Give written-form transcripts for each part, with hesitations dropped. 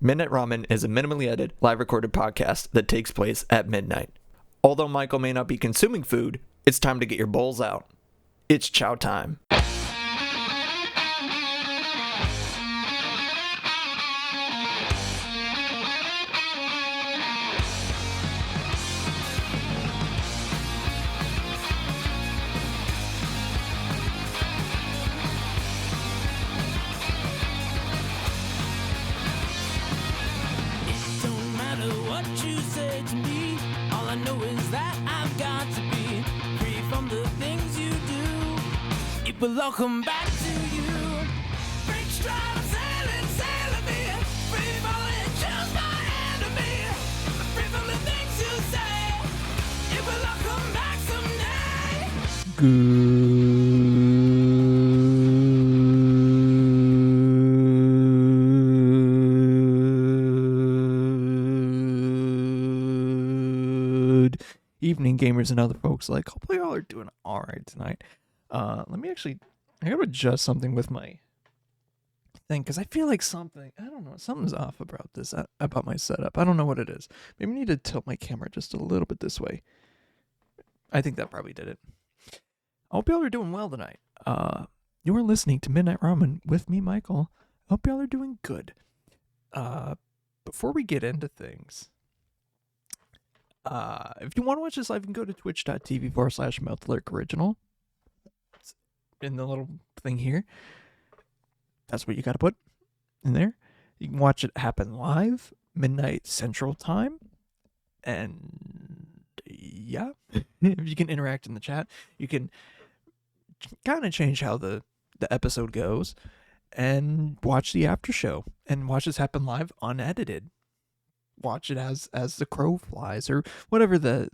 Midnight Ramen is a minimally edited, live recorded podcast that takes place at midnight. Although Michael may not be consuming food, it's time to get your bowls out. It's chow time. But I'll come back to you. Break stride, sailing me. Free falling, choose my enemy. Free from the things you say. It will all come back someday. Good evening, gamers and other folks. Hopefully y'all are doing all right tonight. Let me I gotta adjust something with my thing, because I feel like something's off about this, about my setup. I don't know what it is. Maybe I need to tilt my camera just a little bit this way. I think that probably did it. I hope y'all are doing well tonight. You are listening to Midnight Ramen with me, Michael. I hope y'all are doing good. Before we get into things, if you want to watch this live, you can go to twitch.tv/MeltLurkOriginal. In the little thing here, that's what you got to put in there. You can watch it happen live, midnight Central Time, and yeah, if you can interact in the chat, you can kind of change how the episode goes, and watch the after show, and watch this happen live unedited. Watch it as the crow flies, or whatever there's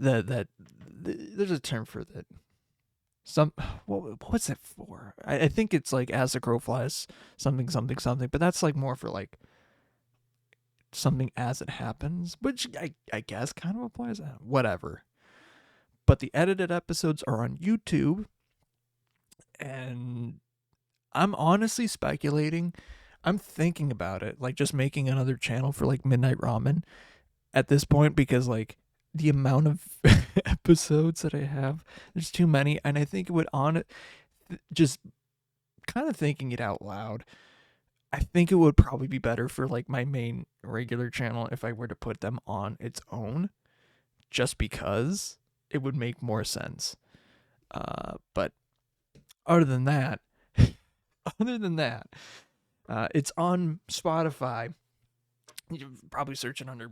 a term for that. What's it for? I think it's like as the crow flies, something, but that's like more for like something as it happens, which I guess kind of applies. Whatever. But the edited episodes are on YouTube, and I'm honestly speculating. I'm thinking about it, like just making another channel for like Midnight Ramen at this point, because like the amount of episodes that I have, there's too many, and I think it would just kind of thinking it out loud, I think it would probably be better for like my main regular channel if I were to put them on its own, just because it would make more sense. But other than that, it's on Spotify. You're probably searching under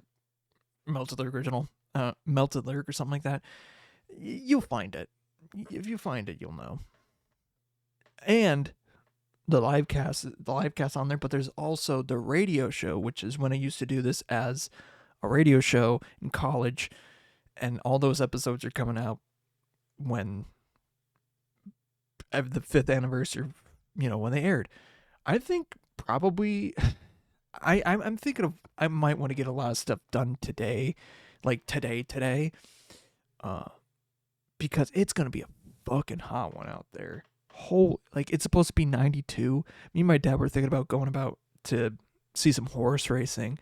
Melted Original. Melted Lyric or something like that. You'll find it. If you find it, you'll know. And the livecast on there, but there's also the radio show, which is when I used to do this as a radio show in college, and all those episodes are coming out when the 5th anniversary, when they aired. I think probably I'm thinking of, I might want to get a lot of stuff done today. Like today, because it's gonna be a fucking hot one out there. It's supposed to be 92. Me and my dad were thinking about going to see some horse racing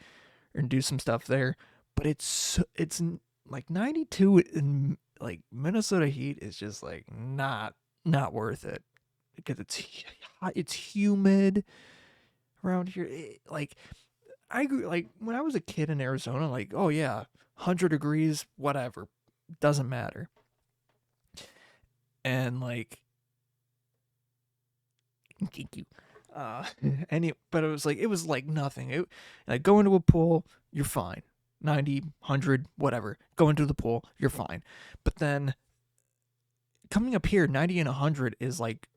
and do some stuff there, but it's like 92 in like Minnesota heat is just like not worth it, because it's hot, it's humid around here. I grew, like when I was a kid in Arizona, like, oh yeah, 100 degrees, whatever, doesn't matter. And like, thank you. But it was like nothing. Like go into a pool, you're fine. 90, 100, whatever. Go into the pool, you're fine. But then coming up here, 90 and 100 is like,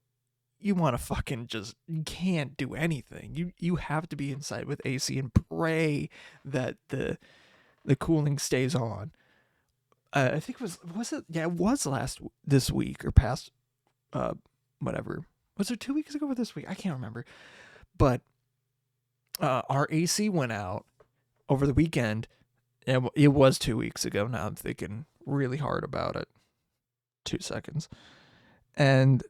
you want to fucking you can't do anything. You have to be inside with AC and pray that the cooling stays on. I think it was it? Yeah, it was this week or past, whatever. Was it 2 weeks ago or this week? I can't remember. But our AC went out over the weekend. It was 2 weeks ago. Now I'm thinking really hard about it. 2 seconds. And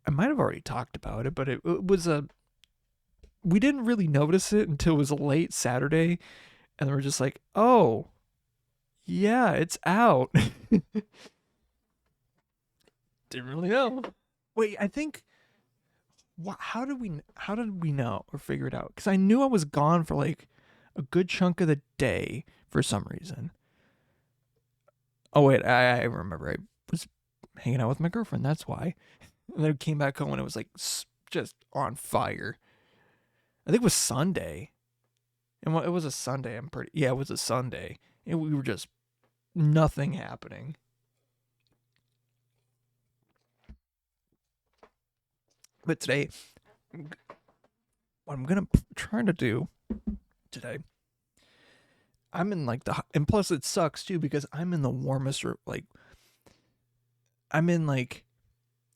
I might have already talked about it, but it was we didn't really notice it until it was late Saturday, and we're just like, oh, yeah, it's out. Didn't really know. Wait, I think. How did we know or figure it out? Because I knew I was gone for like a good chunk of the day for some reason. Oh wait, I remember. I was hanging out with my girlfriend. That's why. And then I came back home and it was like just on fire. I think it was Sunday. And it was a Sunday. Yeah, it was a Sunday. And we were just nothing happening. But today, what I'm gonna try to do today, I'm in like and plus it sucks too because I'm in the warmest, like, I'm in like,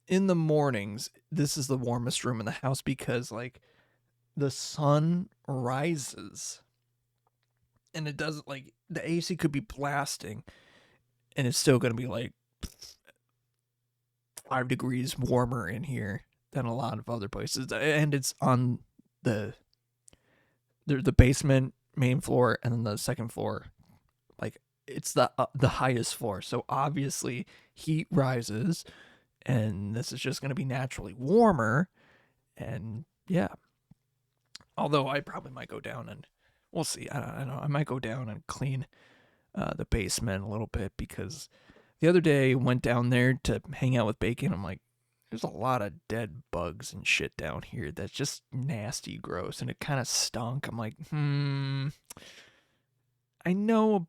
in the mornings, this is the warmest room in the house because like the sun rises and it doesn't, like, the AC could be blasting and it's still gonna be like 5 degrees warmer in here than a lot of other places, and it's on the basement, main floor, and then the second floor. Like, it's the highest floor, so obviously heat rises, and this is just going to be naturally warmer. And yeah, although I probably might go down and we'll see. I don't know. I might go down and clean the basement a little bit because the other day went down there to hang out with Bacon. I'm like, there's a lot of dead bugs and shit down here that's just nasty, gross, and it kind of stunk. I'm like, I know a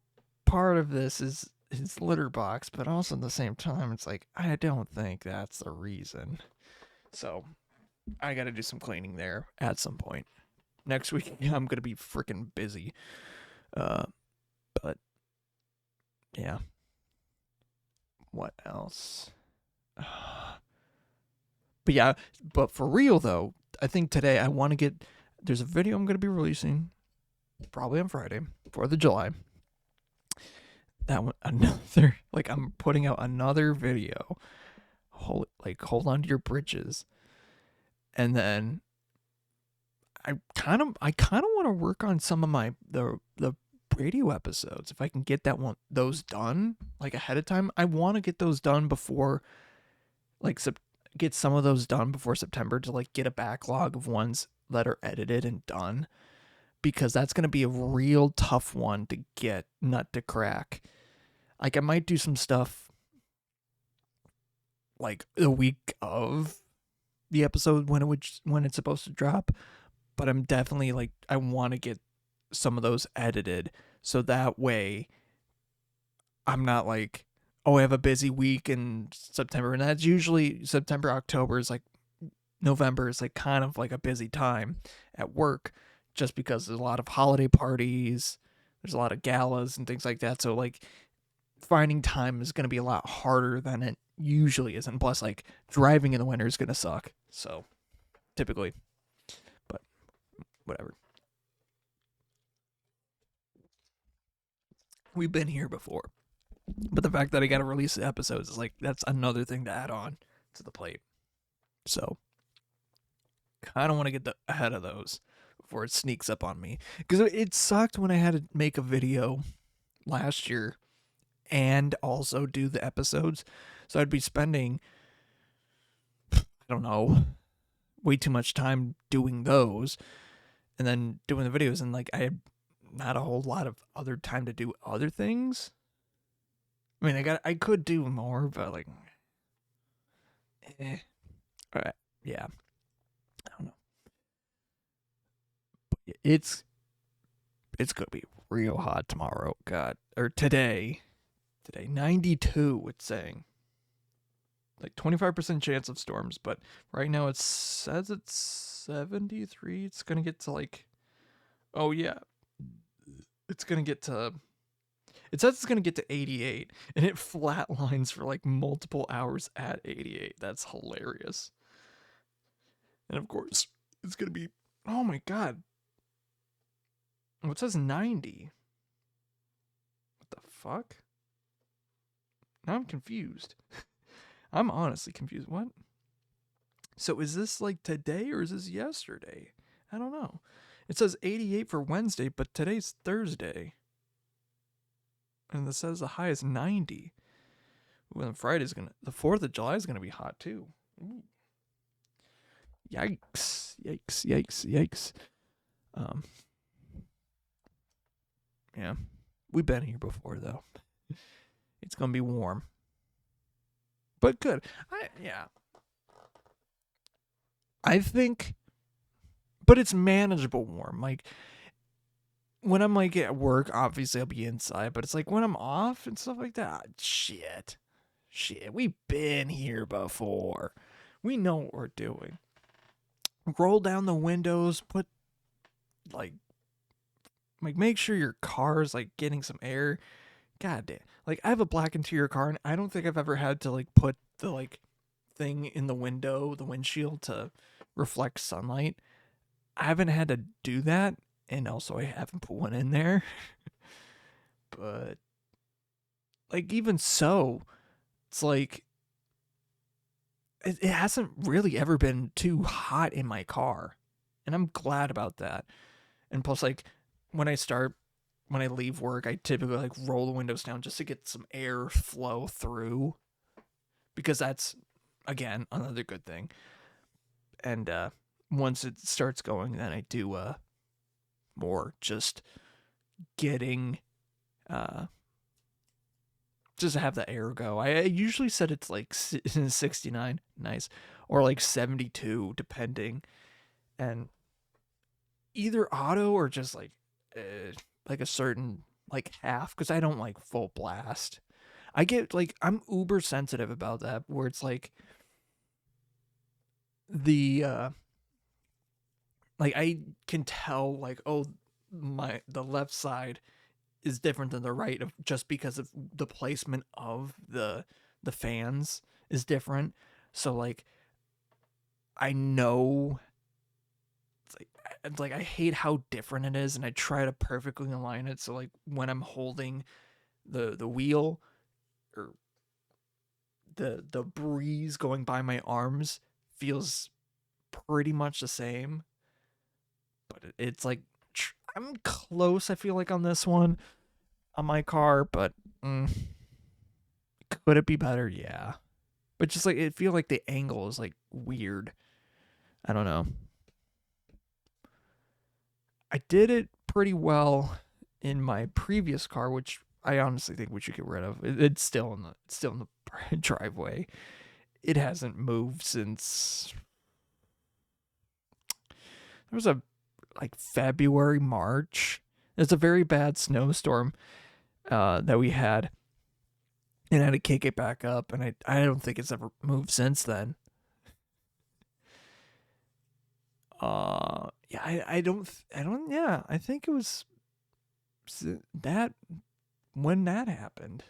part of this is his litter box, but also at the same time, it's like, I don't think that's the reason. So I got to do some cleaning there at some point. Next week, I'm going to be freaking busy. But yeah. What else? But yeah, but for real though, I think today I want to get, there's a video I'm going to be releasing probably on Friday, 4th of July. That one, another, like, I'm putting out another video. Hold on to your britches. And then I kind of want to work on some of the radio episodes. If I can get those done like ahead of time, I want to get those done before, like, get some of those done before September to like get a backlog of ones that are edited and done, because that's going to be a real tough one to get, nut to crack. Like, I might do some stuff like the week of the episode when it's supposed to drop, but I'm definitely like, I want to get some of those edited so that way I'm not like, oh, I have a busy week in September, and that's usually September, October is like, November is like kind of like a busy time at work just because there's a lot of holiday parties, there's a lot of galas and things like that. So like finding time is going to be a lot harder than it usually is. And plus, like, driving in the winter is going to suck. So typically, but whatever. We've been here before. But the fact that I got to release the episodes is like, that's another thing to add on to the plate. So I don't want to get ahead of those before it sneaks up on me. Because it sucked when I had to make a video last year and also do the episodes. So I'd be spending, I don't know, way too much time doing those and then doing the videos. And like, I had not a whole lot of other time to do other things. I mean, I could do more, but like, all right, yeah, I don't know. But it's gonna be real hot tomorrow. God, or today, 92. It's saying like 25% chance of storms, but right now it says it's 73. It's gonna get to like, oh yeah, it's gonna get to. It says it's going to get to 88, and it flatlines for like multiple hours at 88. That's hilarious. And of course, it's going to be, oh my God. Oh, it says 90. What the fuck? Now I'm confused. I'm honestly confused. What? So is this like today or is this yesterday? I don't know. It says 88 for Wednesday, but today's Thursday. And it says the high is 90. Well, the 4th of July is gonna be hot too. Ooh. Yikes. Yeah. We've been here before though. It's gonna be warm. But good. I think, but it's manageable warm. Like, when I'm like at work, obviously I'll be inside, but it's like when I'm off and stuff like that, shit, we've been here before. We know what we're doing. Roll down the windows, put like make sure your car's like getting some air. God damn. Like, I have a black interior car, and I don't think I've ever had to like put the like thing in the windshield to reflect sunlight. I haven't had to do that, and also I haven't put one in there. But like, even so, it's like it hasn't really ever been too hot in my car, and I'm glad about that. And plus, like, when I leave work, I typically like roll the windows down just to get some air flow through, because that's, again, another good thing. And once it starts going, then I do more just getting just to have the air go. I usually set it's like 69, nice, or like 72, depending, and either auto or just like a certain like half, because I don't like full blast. I get like, I'm uber sensitive about that, where it's like the like I can tell like, oh, the left side is different than the right, of just because of the placement of the fans is different. So like, I know it's like I hate how different it is, and I try to perfectly align it so like when I'm holding the wheel, or the breeze going by my arms feels pretty much the same. But it's like, I'm close, I feel like, on this one on my car, but could it be better? Yeah. But just like, it feel like the angle is like weird. I don't know. I did it pretty well in my previous car, which I honestly think we should get rid of. It's still in the driveway. It hasn't moved since there was a like February, March. There's a very bad snowstorm that we had, and I had to kick it back up, and I don't think it's ever moved since then. Yeah, I think it was that when that happened.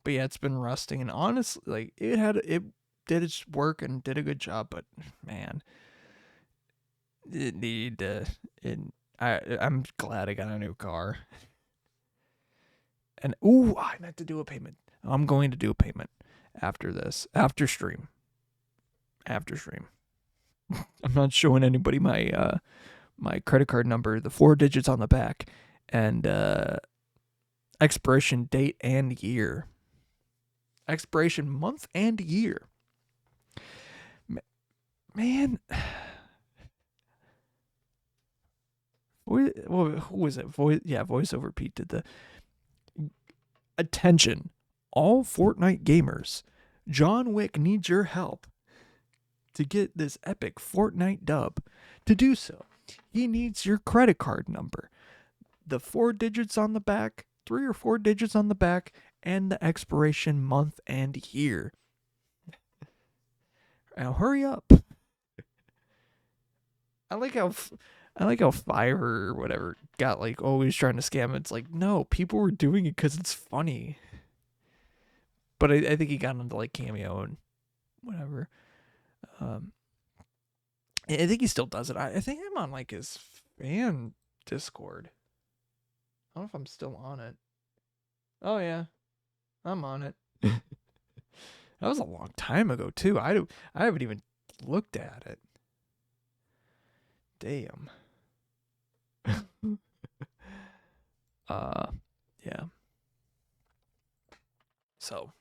But yeah, it's been rusting, and honestly, like, it did its work and did a good job, but man, I'm glad I got a new car. And I meant to do a payment. I'm going to do a payment after this, after stream. I'm not showing anybody my my credit card number, the 4 digits on the back, and expiration date and year. Expiration month and year. Man, who was it? VoiceOver Pete did the. Attention, all Fortnite gamers. John Wick needs your help to get this epic Fortnite dub. To do so, he needs your credit card number, the 4 digits on the back, 3 or 4 digits on the back, and the expiration month and year. Now hurry up. I like how Fiverr or whatever got like always trying to scam. It's like, no, people were doing it because it's funny. But I think he got into like Cameo and whatever. I think he still does it. I think I'm on like his fan Discord. I don't know if I'm still on it. Oh yeah, I'm on it. That was a long time ago too. I haven't even looked at it. Damn. Yeah. So.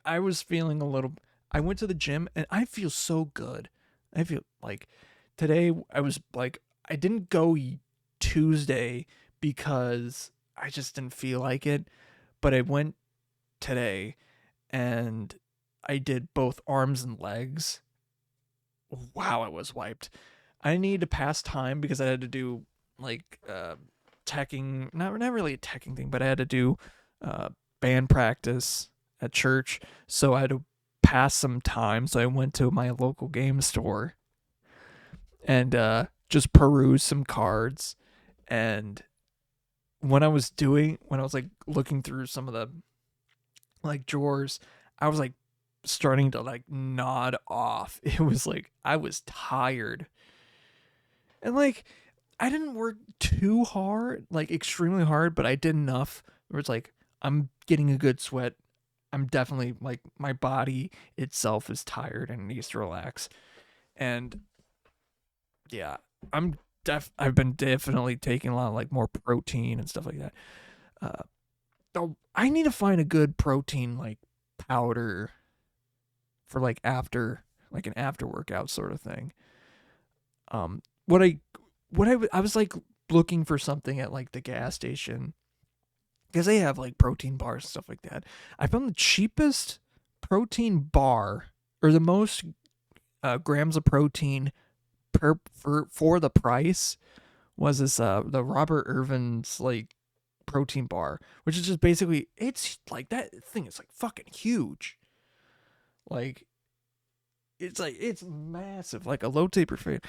I was feeling a little. I went to the gym and I feel so good. I feel like today I was like, I didn't go Tuesday because I just didn't feel like it, but I went today and I did both arms and legs. Wow, I was wiped. I needed to pass time because I had to do like teching, not really a teching thing, but I had to do uh band practice at church, so I had to pass some time. So I went to my local game store and just peruse some cards. And when I was like looking through some of the like drawers, I was like starting to like nod off. It was like I was tired. And like I didn't work too hard, like extremely hard, but I did enough where it's like I'm getting a good sweat. I'm definitely like my body itself is tired and needs to relax. And yeah, I've been definitely taking a lot of like more protein and stuff like that. Though I need to find a good protein like powder for like after like an after workout sort of thing. Um, what I was like looking for something at like the gas station because they have like protein bars and stuff like that. I found the cheapest protein bar or the most grams of protein for the price was this the Robert Irvin's like protein bar, which is just basically it's like that thing is like fucking huge. Like it's massive, like a low taper fan.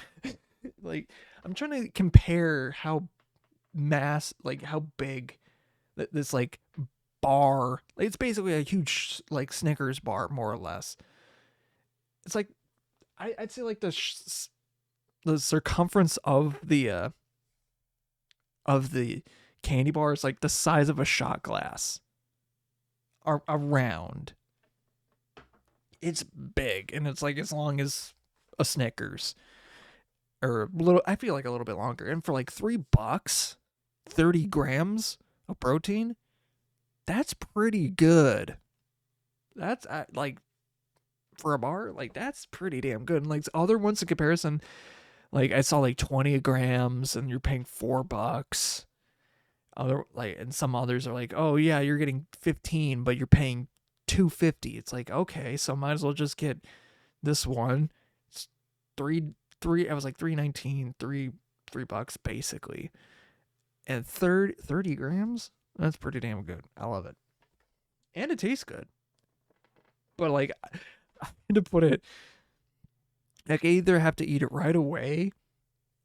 Like I'm trying to compare how how big this like bar. Like, it's basically a huge like Snickers bar, more or less. It's like I'd say like the circumference of the candy bar is like the size of a shot glass. Around. It's big and it's like as long as a Snickers. Or a little, I feel like a little bit longer. And for like $3, 30 grams of protein, that's pretty good. That's like for a bar, like that's pretty damn good. And like other ones in comparison, like I saw like 20 grams and you're paying $4. Other like, and some others are like, oh yeah, you're getting 15, but you're paying $2.50. It's like, okay, so might as well just get this one. It's three. I was like $3.19, $3 basically, and 30 grams. That's pretty damn good. I love it, and it tastes good. But like, I had to put it. Like, I either have to eat it right away,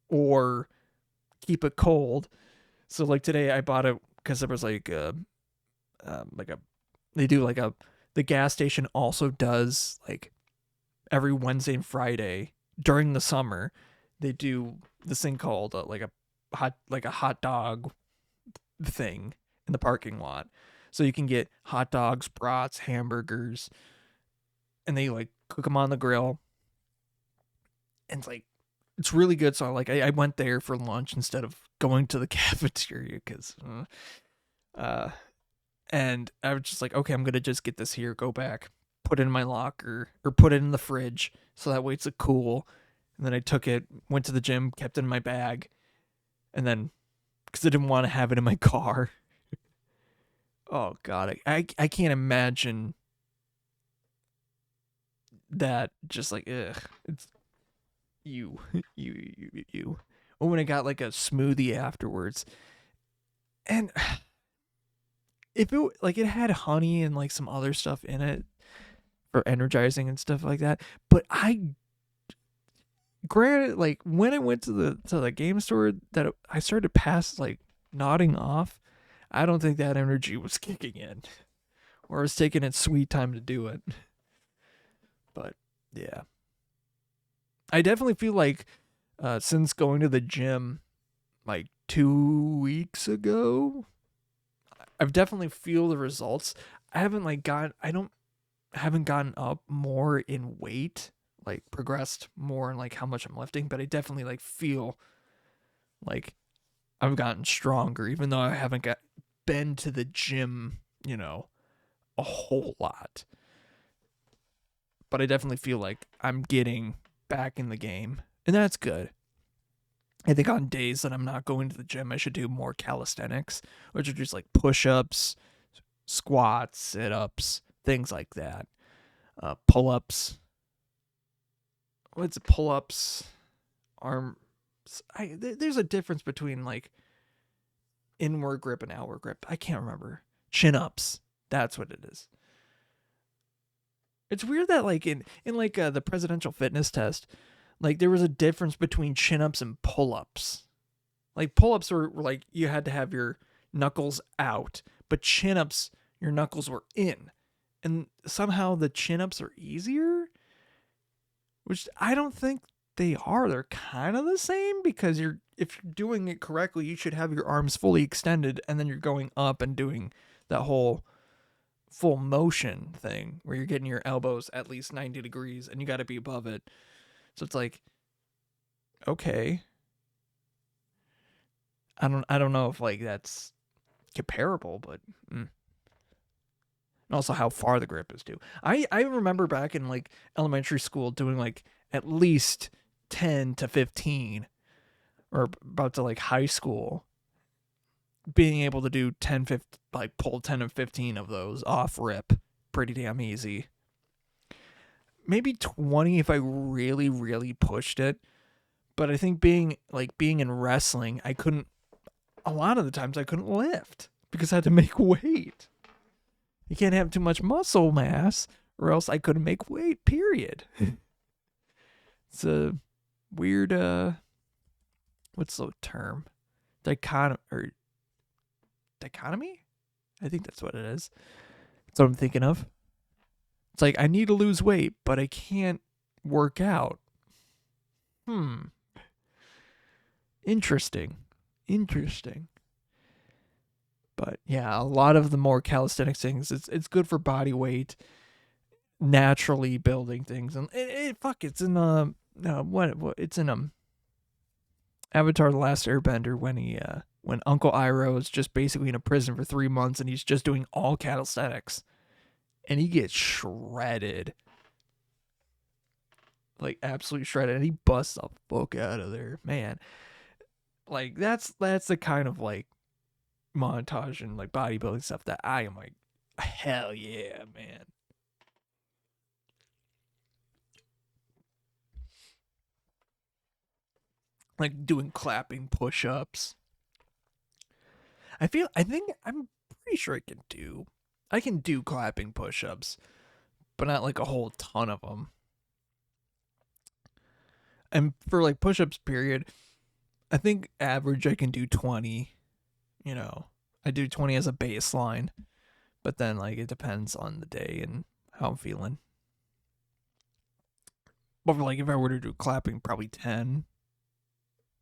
or keep it cold. So like today, I bought it because there was like a they do like the gas station also does like every Wednesday and Friday during the summer, they do this thing called like a hot dog thing in the parking lot. So you can get hot dogs, brats, hamburgers, and they like cook them on the grill. And it's really good. So I went there for lunch instead of going to the cafeteria because and I was just like, okay, I'm gonna just get this here, go back, put it in my locker or put it in the fridge so that way it's cool. And then I took it, went to the gym, kept it in my bag, and then because I didn't want to have it in my car. Oh God, I can't imagine that. Just like ugh, it's you. Oh, when I got like a smoothie afterwards, and if it like it had honey and like some other stuff in it for energizing and stuff like that, but granted, like when I went to the game store, that I started to pass like nodding off. I don't think that energy was kicking in, or I was taking its sweet time to do it. But yeah, I definitely feel like since going to the gym like 2 weeks ago, I've definitely feel the results. haven't gotten up more in weight, like progressed more in like how much I'm lifting, but I definitely like feel like I've gotten stronger, even though I haven't been to the gym, a whole lot. But I definitely feel like I'm getting back in the game, and that's good. I think on days that I'm not going to the gym, I should do more calisthenics, which are just like push-ups, squats, sit-ups, things like that. Pull-ups. What's pull-ups? Arm. There's a difference between like inward grip and outward grip. I can't remember. Chin-ups. That's what it is. It's weird that like in like the presidential fitness test, like there was a difference between chin-ups and pull-ups. Like pull-ups were like you had to have your knuckles out, but chin-ups your knuckles were in. And somehow the chin-ups are easier, which I don't think they are. They're kind of the same because if you're doing it correctly, you should have your arms fully extended and then you're going up and doing that whole full motion thing where you're getting your elbows at least 90 degrees and you got to be above it. So it's like, okay. I don't know if like that's comparable, but and also how far the grip is too. I remember back in like elementary school doing like at least 10 to 15 or about to like high school being able to do 10 15, like pull 10 and 15 of those off rip pretty damn easy. Maybe 20 if I really pushed it. But I think being in wrestling, a lot of the times I couldn't lift because I had to make weight. You can't have too much muscle mass or else I couldn't make weight, period. It's a weird, what's the term? Dichotomy? I think that's what it is. That's what I'm thinking of. It's like I need to lose weight, but I can't work out. Interesting. But yeah, a lot of the more calisthenics things, it's good for body weight, naturally building things, and it's in it's in Avatar: The Last Airbender when Uncle Iroh is just basically in a prison for 3 months and he's just doing all calisthenics, and he gets shredded, like absolutely shredded, and he busts the fuck out of there, man. Like that's the kind of like montage and like bodybuilding stuff that I am like, hell yeah, man. Like doing clapping push-ups. I'm pretty sure I can do clapping push-ups, but not like a whole ton of them. And for like push-ups period, I think average I can do 20. I do 20 as a baseline, but then like it depends on the day and how I'm feeling. But for, like if I were to do clapping, probably 10,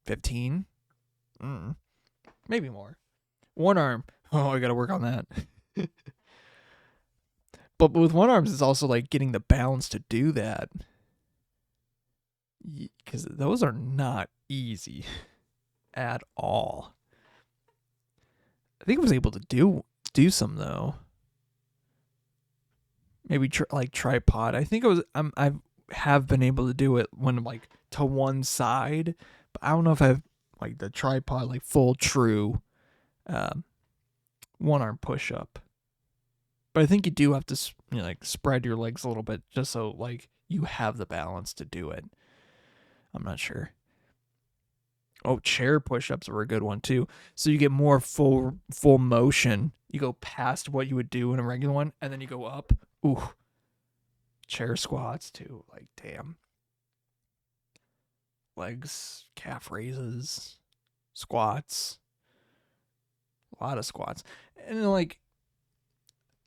15, maybe more. One arm, oh, I gotta work on that. But with one arms, it's also like getting the balance to do that, because those are not easy at all. I think I was able to do some though. Maybe like tripod. I think I have been able to do it when I'm like to one side, but I don't know if I have like the tripod like full true one arm push up. But I think you do have to like spread your legs a little bit just so like you have the balance to do it. I'm not sure. Oh, chair push-ups are a good one too. So you get more full motion. You go past what you would do in a regular one, and then you go up. Ooh. Chair squats too. Like, damn. Legs, calf raises, squats. A lot of squats. And like,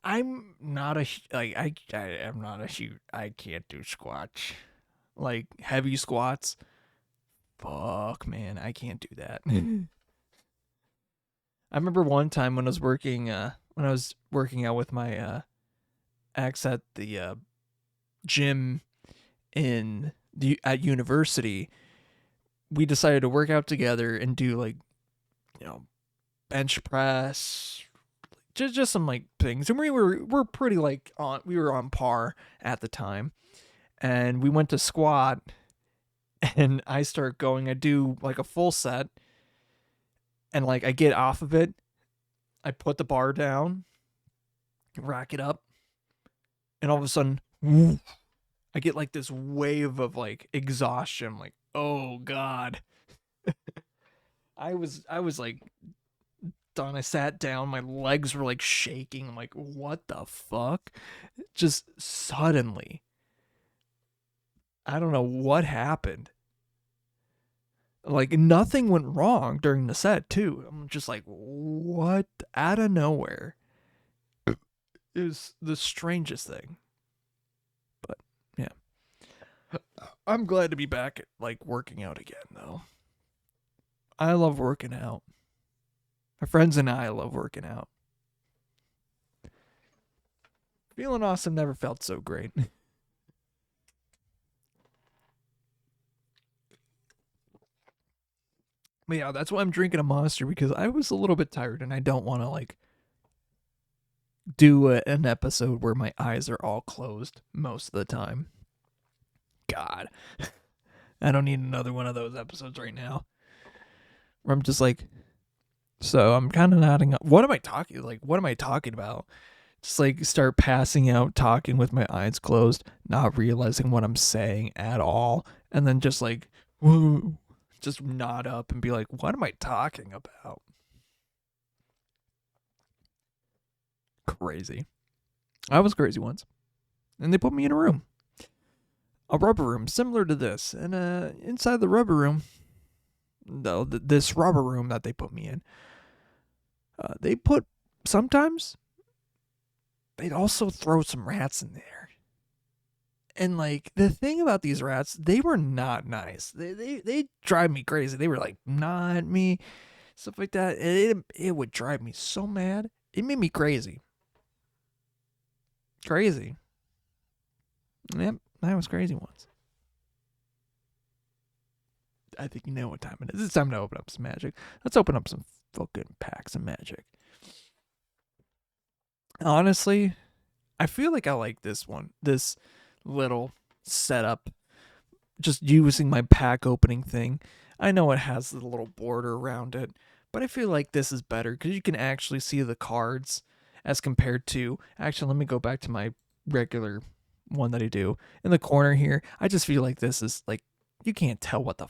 I'm not a like I'm not a huge. I can't do squats. Like heavy squats. Fuck, man, I can't do that. I remember one time when I was working out with my acts at the gym at university, we decided to work out together and do like, bench press, just some like things. And we're pretty like we were on par at the time. And we went to squat, and I start going. I do like a full set, and like I get off of it. I put the bar down, rack it up, and all of a sudden, I get like this wave of like exhaustion. I'm like, oh God. I was like done. I sat down. My legs were like shaking. I'm like, what the fuck? Just suddenly. I don't know what happened. Like nothing went wrong during the set too. I'm just like, what? Out of nowhere. It was the strangest thing. But yeah. I'm glad to be back like working out again though. I love working out. My friends and I love working out. Feeling awesome never felt so great. But yeah, that's why I'm drinking a Monster, because I was a little bit tired and I don't want to like do an episode where my eyes are all closed most of the time. God, I don't need another one of those episodes right now. Where I'm just like, so I'm kind of nodding up. What am I talking about? Just like start passing out, talking with my eyes closed, not realizing what I'm saying at all, and then just like, whoa. Just nod up and be like, what am I talking about? Crazy. I was crazy once. And they put me in a room. A rubber room, similar to this. And inside the rubber room, this rubber room that they put me in, sometimes, they'd also throw some rats in there. And like the thing about these rats, they were not nice. They drive me crazy. They were like, not me, stuff like that. And it would drive me so mad. It made me crazy. Crazy. Yep, I was crazy once. I think you know what time it is. It's time to open up some magic. Let's open up some fucking packs of magic. Honestly, I feel like I like this one. This little setup, just using my pack opening thing. I know it has the little border around it, but I feel like this is better because you can actually see the cards as compared to, actually, let me go back to my regular one that I do in the corner here. I just feel like this is like, you can't tell what the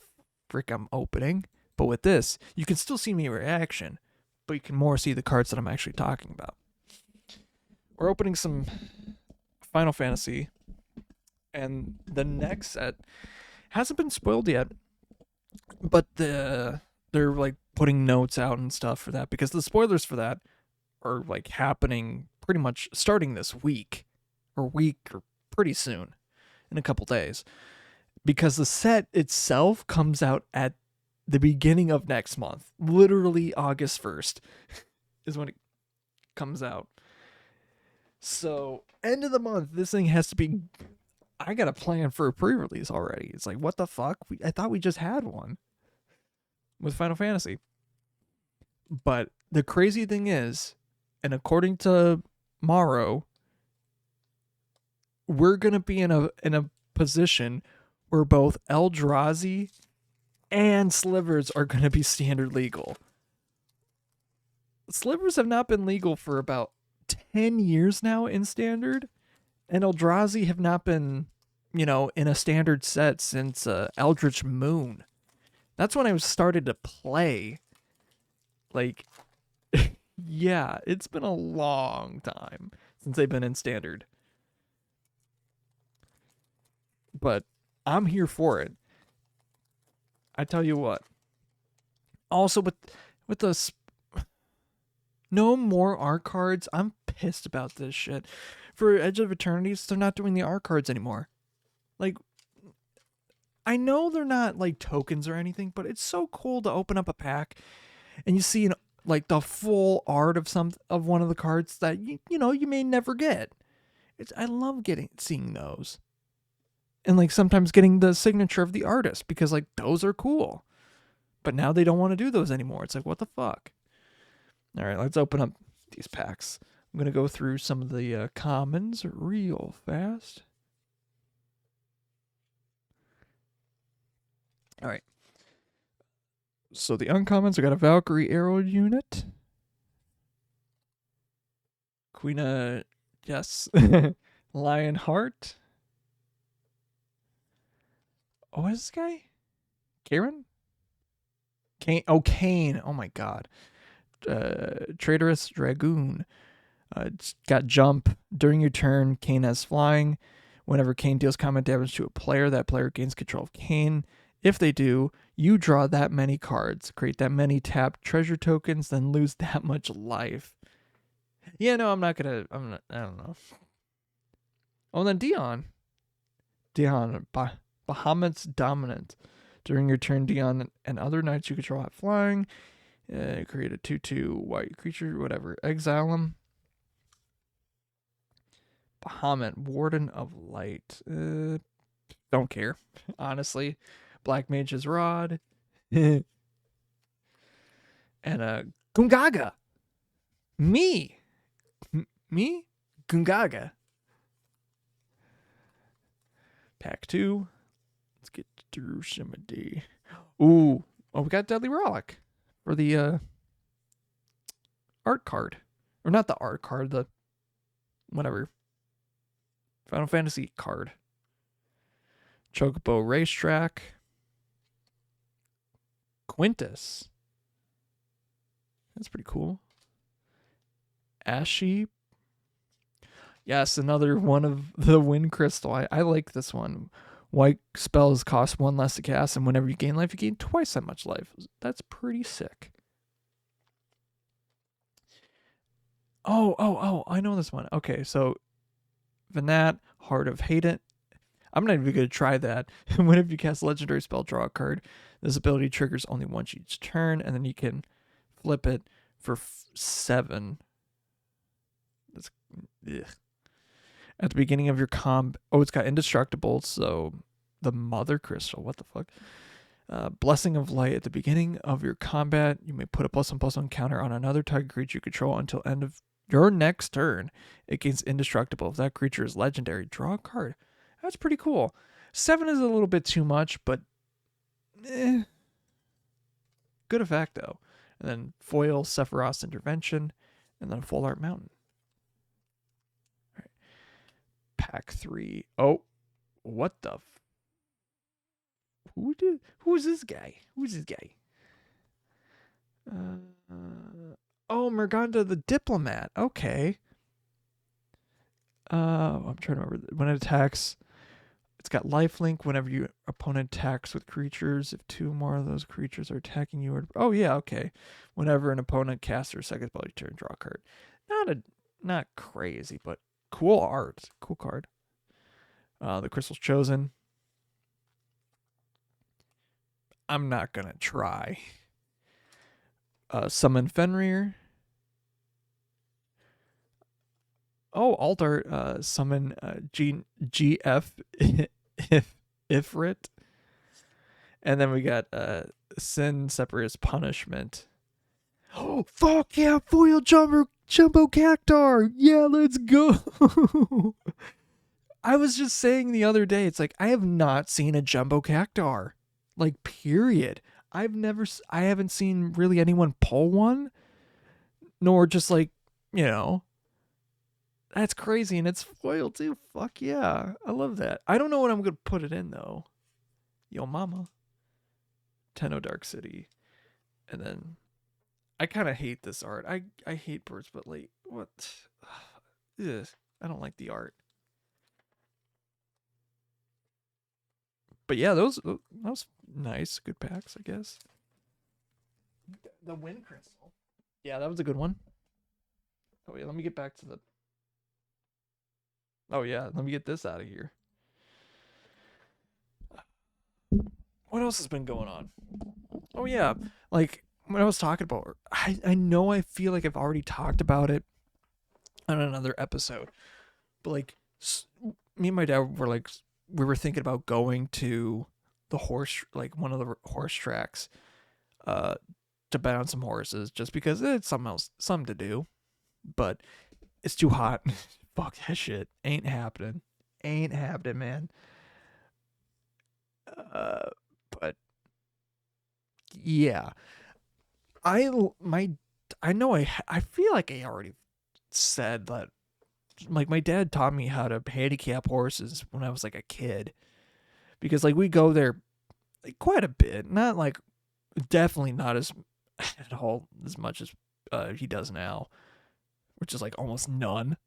frick I'm opening, but with this, you can still see my reaction, but you can more see the cards that I'm actually talking about. We're opening some Final Fantasy, and the next set hasn't been spoiled yet, but they're like putting notes out and stuff for that, because the spoilers for that are like happening pretty much starting this week or pretty soon, in a couple days, because the set itself comes out at the beginning of next month. Literally August 1st is when it comes out. So end of the month, this thing has to be, I got a plan for a pre-release already. It's like, what the fuck? I thought we just had one with Final Fantasy. But the crazy thing is, and according to Morrow, we're going to be in a position where both Eldrazi and Slivers are going to be standard legal. Slivers have not been legal for about 10 years now in standard, and Eldrazi have not been, in a standard set since Eldritch Moon. That's when I started to play. Like, yeah, it's been a long time since they've been in standard. But I'm here for it. I tell you what. Also, with the no more art cards, I'm pissed about this shit. For Edge of Eternities, they're not doing the art cards anymore. Like, I know they're not like tokens or anything, but it's so cool to open up a pack and you see like the full art of one of the cards that you may never get. I love seeing those. And like sometimes getting the signature of the artist, because like those are cool. But now they don't want to do those anymore. It's like, what the fuck? All right, let's open up these packs. I'm going to go through some of the commons real fast. All right. So the uncommons, I got a Valkyrie arrow unit. Queen of, yes. Lionheart. Oh, what is this guy? Karen? Kane. Oh, Kane. Oh my god. Traitorous Dragoon. It's got jump. During your turn, Kane has flying. Whenever Kane deals combat damage to a player, that player gains control of Kane. If they do, you draw that many cards, create that many tapped treasure tokens, then lose that much life. Yeah, no, I don't know. Oh, and then Dion. Bahamut's Dominant. During your turn, Dion and other knights you control have flying. Create a 2/2 white creature, whatever. Exile them. Bahamut, Warden of Light. Don't care, honestly. Black Mage's Rod. And Gungaga. Me. Gungaga. Pack 2. Let's get through some of the... Ooh. Oh, we got Deadly Relic for the art card. Or not the art card, the whatever. Final Fantasy card. Chocobo Racetrack. Quintus. That's pretty cool. Ashy. Yes, another one of the Wind Crystal. I like this one. White spells cost 1 less to cast, and whenever you gain life, you gain twice that much life. That's pretty sick. Oh, I know this one. Okay, so Vanat, Heart of Hate. I'm not even going to try that. Whenever you cast a legendary spell, draw a card. This ability triggers only once each turn, and then you can flip it for 7. That's ugh. At the beginning of your oh, it's got indestructible, so the Mother Crystal. What the fuck? Blessing of Light. At the beginning of your combat, you may put a +1/+1 counter on another target creature you control until end of your next turn. It gains indestructible. If that creature is legendary, draw a card. That's pretty cool. 7 is a little bit too much, but good effect though. And then foil Sephiroth's Intervention, and then Full Art Mountain. All right. Pack 3. Oh, what the? Who's this guy? Who's this guy? Oh, Merganda the Diplomat. Okay. I'm trying to remember. When it attacks, it's got lifelink. Whenever your opponent attacks with creatures, if 2 more of those creatures are attacking you, oh yeah, okay. Whenever an opponent casts their second spell, you turn, draw a card. Not crazy, but cool art. Cool card. The Crystal's Chosen. I'm not gonna try. Summon Fenrir. Oh, altar. Summon GF Ifrit. And then we got Sin Separates Punishment. Oh, fuck yeah, foil jumbo cactar. Yeah, let's go. I was just saying the other day, it's like, I have not seen a jumbo cactar. Like, period. I haven't seen really anyone pull one. Nor just like, you know. That's crazy, and it's foil too. Fuck yeah. I love that. I don't know what I'm going to put it in, though. Yo mama. Tenno Dark City. And then, I kind of hate this art. I hate Birds But Late. What? Ugh, I don't like the art. But yeah, that was nice. Good packs, I guess. The Wind Crystal. Yeah, that was a good one. Oh yeah, let me get back to the... Oh yeah, let me get this out of here. What else has been going on? Oh yeah, like when I was talking about, I know I feel like I've already talked about it on another episode, but like Me and my dad were like, we were thinking about going to the horse, like one of the horse tracks, to bet on some horses, just because it's something to do. But it's too hot. Fuck that shit. Ain't happening. Ain't happening, man. But yeah, I know I feel like I already said that. Like my dad taught me how to handicap horses when I was like a kid, because like we go there like quite a bit. Not like, definitely not as at all as much as he does now, which is like almost none.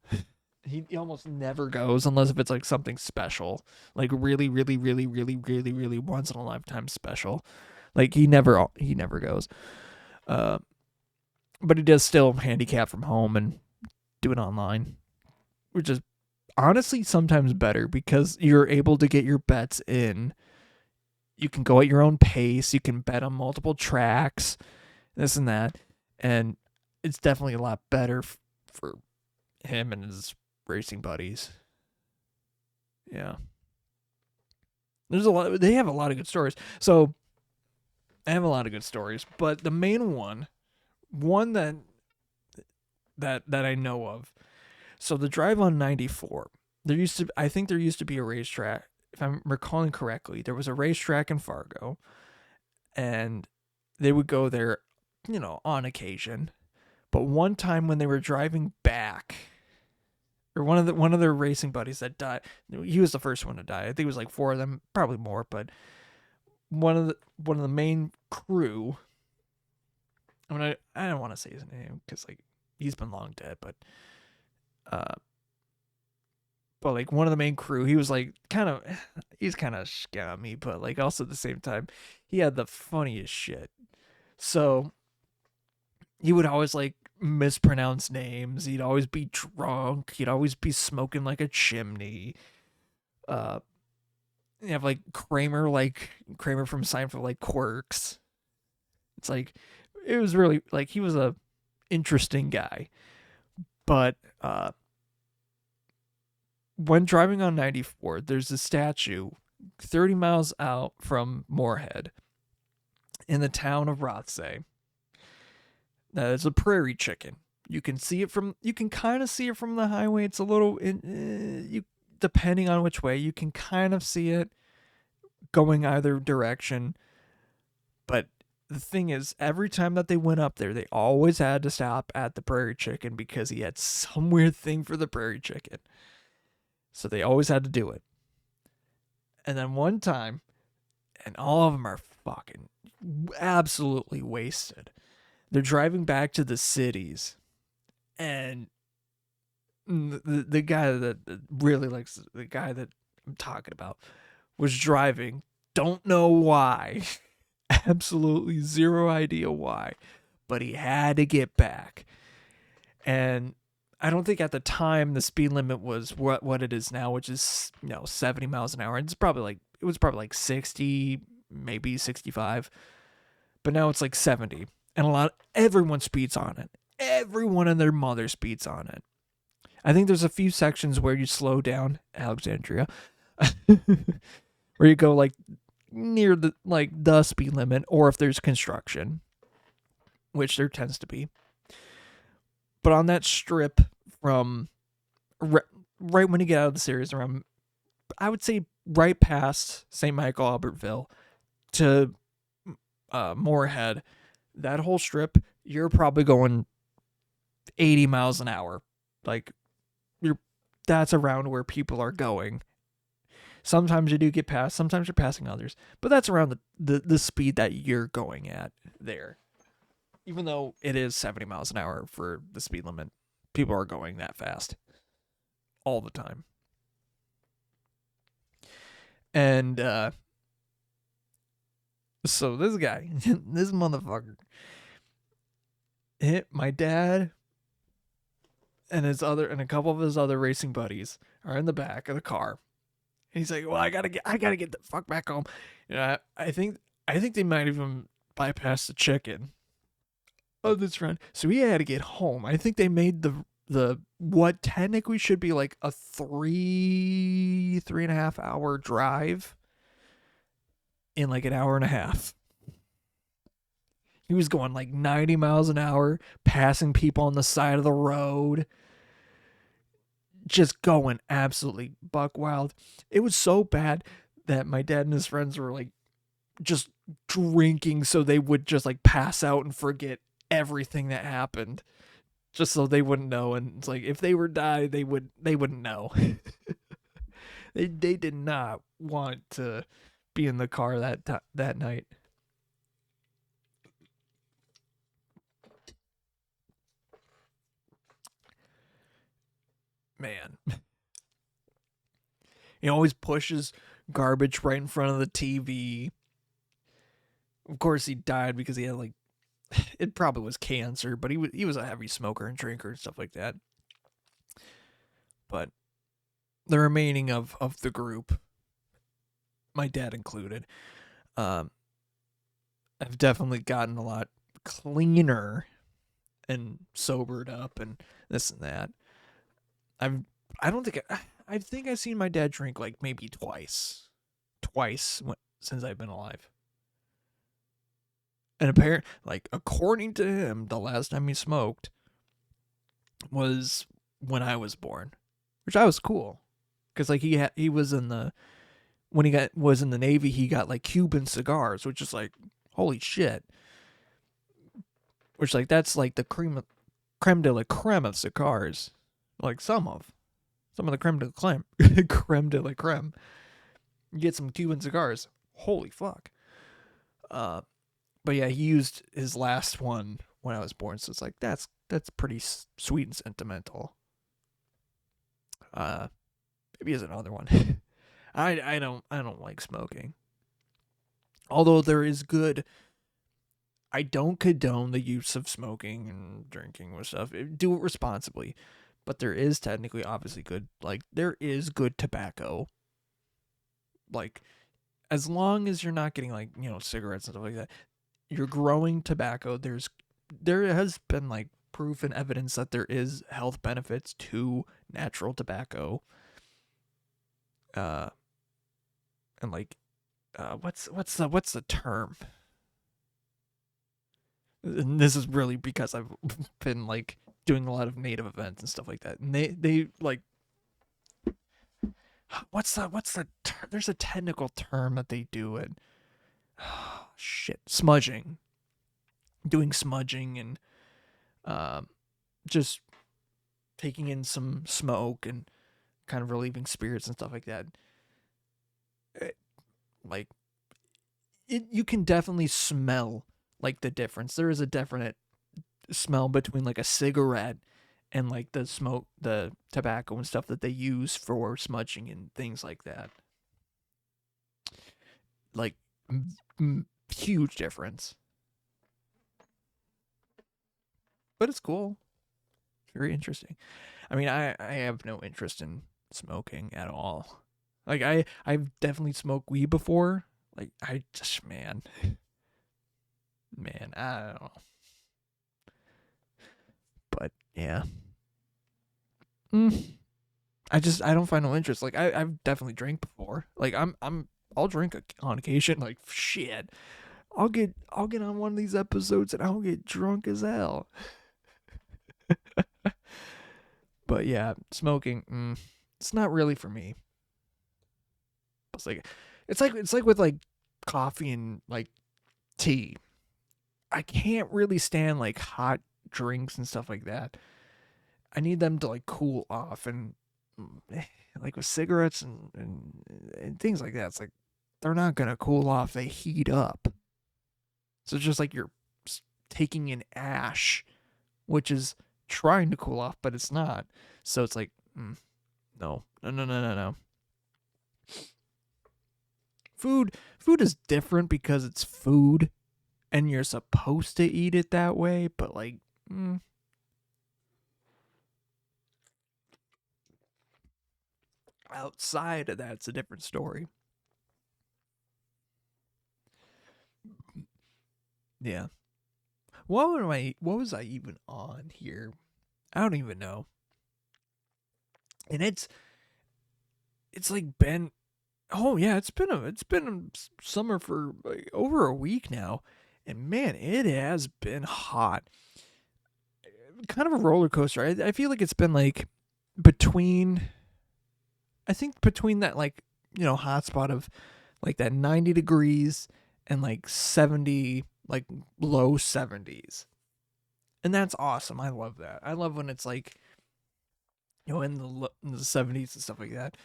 He almost never goes unless if it's like something special, like really, really, really, really, really, really once in a lifetime special. Like he never goes. But he does still handicap from home and do it online, which is honestly sometimes better because you're able to get your bets in. You can go at your own pace. You can bet on multiple tracks, this and that, and it's definitely a lot better for him and his racing buddies. Yeah. There's a lot. They have a lot of good stories. So I have a lot of good stories, but the main one that I know of. So the drive on 94. I think there used to be a racetrack. If I'm recalling correctly, there was a racetrack in Fargo, and they would go there, on occasion. But one time when they were driving back, or one of their racing buddies that died, he was the first one to die. I think it was like 4 of them, probably more, but one of the main crew. I mean, I don't want to say his name because like he's been long dead, but like one of the main crew, he was like he's kind of scummy, but like also at the same time, he had the funniest shit. So he would always like mispronounce names. He'd always be drunk. He'd always be smoking like a chimney. You have like Kramer from Seinfeld, like quirks. It's like, it was really like he was a interesting guy, but when driving on 94, there's a statue 30 miles out from Moorhead in the town of Rothsay. That is a prairie chicken. You can kind of see it from the highway. It's a little, depending on which way, you can kind of see it going either direction. But the thing is, every time that they went up there, they always had to stop at the prairie chicken because he had some weird thing for the prairie chicken. So they always had to do it. And then one time, and all of them are fucking absolutely wasted. They're driving back to the cities, and the guy that really likes, the guy that I'm talking about, was driving. Don't know why. Absolutely zero idea why. But he had to get back. And I don't think at the time the speed limit was what it is now, which is 70 miles an hour. It was probably like 60, maybe 65. But now it's like 70. And everyone speeds on it. Everyone and their mother speeds on it. I think there's a few sections where you slow down, Alexandria, where you go like near the speed limit, or if there's construction, which there tends to be. But on that strip from right when you get out of the series, around, I would say right past St. Michael, Albertville to Moorhead, that whole strip, you're probably going 80 miles an hour. Like, that's around where people are going. Sometimes you do get past, sometimes you're passing others, but that's around the speed that you're going at there. Even though it is 70 miles an hour for the speed limit, people are going that fast all the time. And so this guy, this motherfucker, hit my dad and a couple of his other racing buddies are in the back of the car. And he's like, "Well, I gotta get the fuck back home." I think they might even bypass the chicken of this run, so he had to get home. I think they made what technically should be like a 3.5 hour drive in like an hour and a half. He was going like 90 miles an hour, passing people on the side of the road, just going absolutely buck wild. It was so bad that my dad and his friends were like just drinking so they would just like pass out and forget everything that happened, just so they wouldn't know. And it's like if they were die, they wouldn't know. they did not want to be in the car that night. Man. He always pushes garbage right in front of the TV. Of course, he died because he had like, it probably was cancer, but he was a heavy smoker and drinker and stuff like that. But the remaining of the group, my dad included, have definitely gotten a lot cleaner and sobered up and this and that. I think I've seen my dad drink like maybe twice since I've been alive. And apparently, like according to him, the last time he smoked was when I was born, which I was cool, because like he was in the when he was in the Navy, he got like Cuban cigars, which is like holy shit. Which like that's like the creme de la creme of cigars, like some of the creme de la creme, creme de la creme. You get some Cuban cigars, holy fuck. But yeah, he used his last one when I was born, so it's like that's pretty sweet and sentimental. Maybe he has another one. I don't like smoking. Although there is good. I don't condone the use of smoking and drinking with stuff. Do it responsibly. But there is technically obviously good, like there is good tobacco. Like as long as you're not getting like, cigarettes and stuff like that, you're growing tobacco. There has been like proof and evidence that there is health benefits to natural tobacco. And like what's the term? And this is really because I've been like doing a lot of native events and stuff like that. And they like there's a technical term that they do it. Oh, shit, smudging. Doing smudging and just taking in some smoke and kind of relieving spirits and stuff like that. You can definitely smell like the difference. There is a definite smell between like a cigarette and like the smoke, the tobacco and stuff that they use for smudging and things like that. Like huge difference. But it's cool. Very interesting. I mean, I have no interest in smoking at all. Like I've definitely smoked weed before. Like I just man, I don't know. But yeah. I don't find no interest. Like I've definitely drank before. Like I'll drink on occasion. Like shit, I'll get on one of these episodes and I'll get drunk as hell. But yeah, smoking, it's not really for me. It's like with like coffee and like tea. I can't really stand like hot drinks and stuff like that. I need them to like cool off, and like with cigarettes and things like that, it's like they're not gonna cool off, they heat up. So it's just like you're taking in ash, which is trying to cool off, but it's not. So it's like no. Food is different because it's food and you're supposed to eat it that way, but like outside of that, it's a different story. Yeah. What was I even on here? I don't even know. And it's like been, oh yeah, it's been a summer for like over a week now, and man, it has been hot. Kind of a roller coaster. I feel like it's been like between, I think between that, like, hot spot of like that 90 degrees and like 70, like low 70s. And that's awesome. I love that. I love when it's like, in the 70s and stuff like that.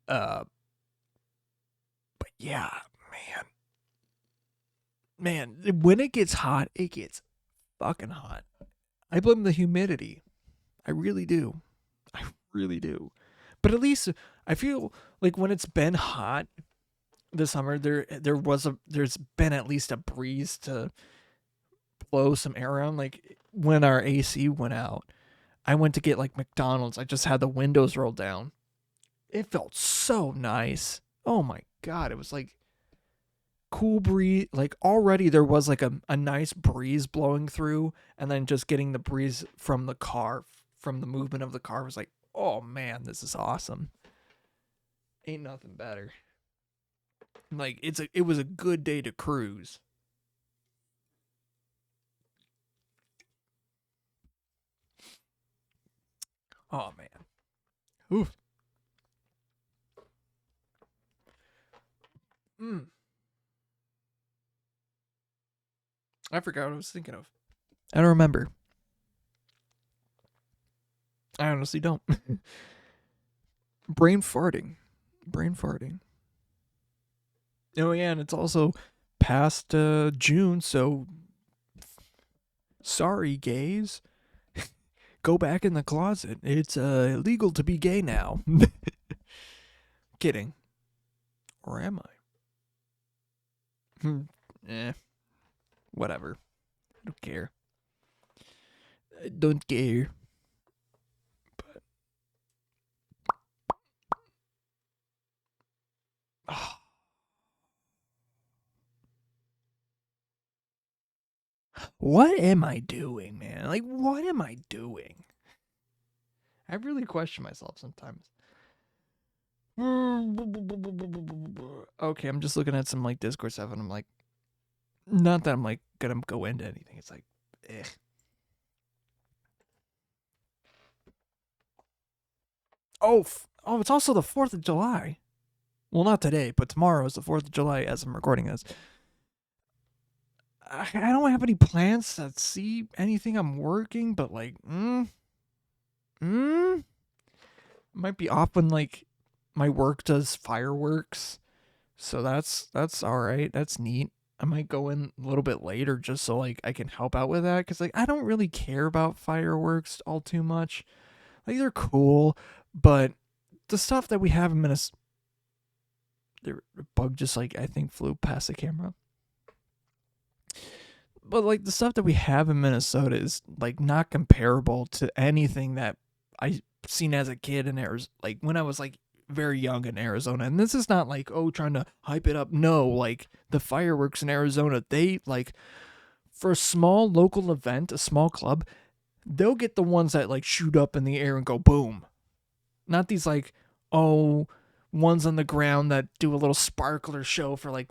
But yeah, man, when it gets hot, it gets fucking hot. I blame the humidity. I really do. I really do. But at least I feel like when it's been hot this summer, there's been at least a breeze to blow some air around. Like when our AC went out, I went to get like McDonald's. I just had the windows rolled down. It felt so nice. Oh my God. It was like cool breeze. Like already there was like a nice breeze blowing through, and then just getting the breeze from the car, from the movement of the car, was like, oh man, this is awesome. Ain't nothing better. Like it was a good day to cruise. Oh man. Oof. I forgot what I was thinking of. I don't remember. I honestly don't. Brain farting. Oh yeah, and it's also past June, so sorry, gays. Go back in the closet. It's illegal to be gay now. Kidding. Or am I? Whatever. I don't care. I don't care. But what am I doing, man? Like, what am I doing? I really question myself sometimes. Okay, I'm just looking at some like Discord stuff, and I'm like, not that I'm like gonna go into anything. It's like, Oh, it's also the 4th of July. Well, not today, but tomorrow is the 4th of July as I'm recording this. I don't have any plans to see anything. I'm working, but like, might be off when like my work does fireworks. So that's all right. That's neat. I might go in a little bit later just so like I can help out with that, because like I don't really care about fireworks all too much. Like they're cool, but the stuff that we have in Minnesota, the bug just like I think flew past the camera. But like the stuff that we have in Minnesota is like not comparable to anything that I seen as a kid in Arizona. Like when I was like very young in Arizona, and this is not like trying to hype it up. No, like the fireworks in Arizona, they like for a small local event, a small club, they'll get the ones that like shoot up in the air and go boom. Not these like ones on the ground that do a little sparkler show for like